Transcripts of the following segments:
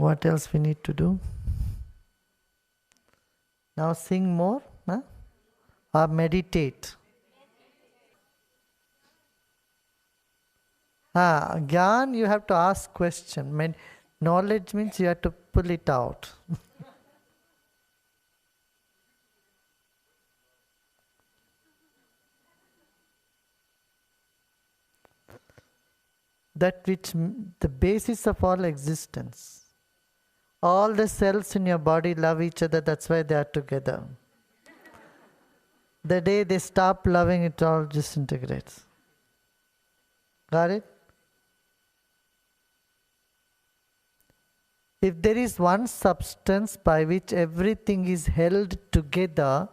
What else we need to do? Now sing more, huh? Or meditate. Gyan, you have to ask question. Knowledge means you have to pull it out. That which the basis of all existence. All the cells in your body love each other, that's why they are together. The day they stop loving, it all disintegrates. Got it? If there is one substance by which everything is held together,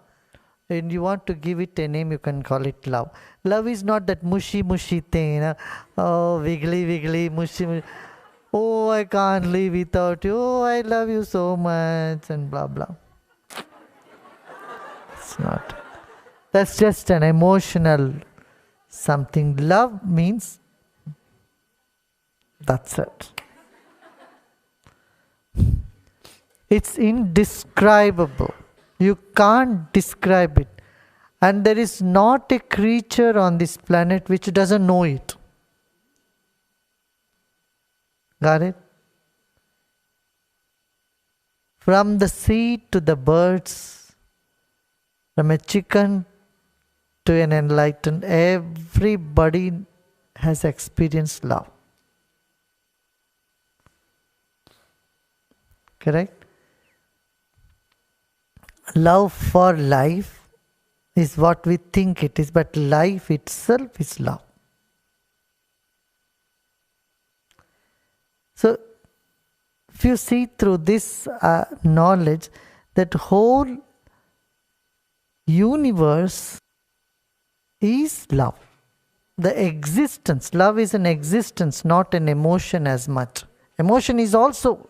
and you want to give it a name, you can call it love. Love is not that mushy thing, oh, wiggly, mushy. Oh, I can't live without you. Oh, I love you so much, and blah, blah. It's not. That's just an emotional something. Love means that's it. It's indescribable. You can't describe it. And there is not a creature on this planet which doesn't know it. Got it? From the seed to the birds, from a chicken to an enlightened, everybody has experienced love. Correct? Love for life is what we think it is, but life itself is love. So, if you see through this knowledge, that whole universe is love. The existence, love is an existence, not an emotion as much. Emotion is also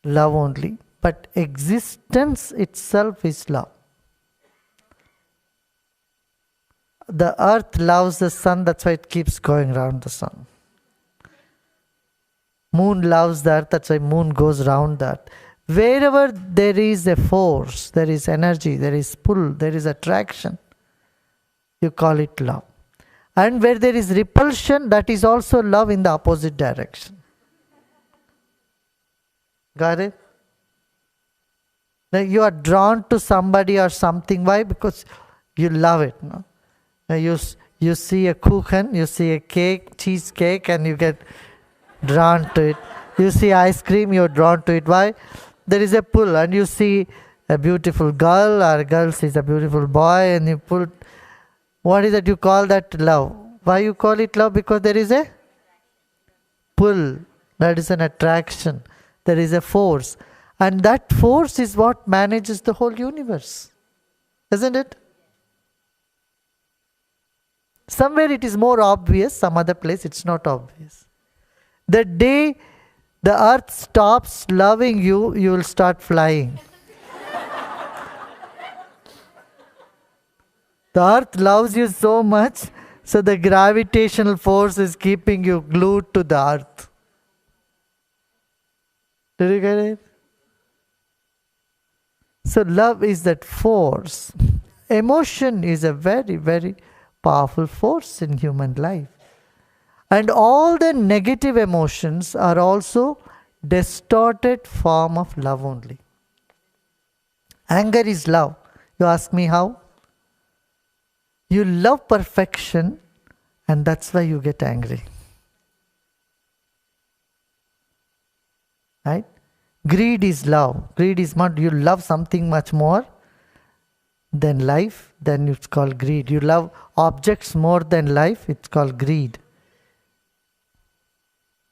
love only, but existence itself is love. The earth loves the sun, that's why it keeps going around the sun. Moon loves the earth, that's why moon goes round the earth. Wherever there is a force, there is energy, there is pull, there is attraction, you call it love. And where there is repulsion, that is also love in the opposite direction. Got it? Like you are drawn to somebody or something. Why? Because you love it. No? You see a kuchen, you see a cake, cheesecake, and you get drawn to it. You see ice cream, you're drawn to it. Why? There is a pull, and you see a beautiful girl, or a girl sees a beautiful boy, and you pull. What is that? You call that love. Why you call it love? Because there is a pull. That is an attraction. There is a force. And that force is what manages the whole universe. Isn't it? Somewhere it is more obvious, some other place it's not obvious. The day the earth stops loving you, you will start flying. The earth loves you so much, so the gravitational force is keeping you glued to the earth. Did you get it? So love is that force. Emotion is a very, very powerful force in human life. And all the negative emotions are also distorted form of love only. Anger is love. You ask me how? You love perfection, and that's why you get angry. Right? Greed is love. Greed is not, you love something much more than life, then it's called greed. You love objects more than life, it's called greed.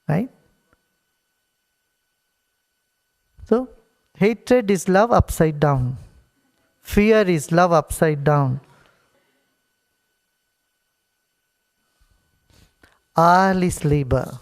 Right? So, hatred is love upside down. Fear is love upside down. All is labor.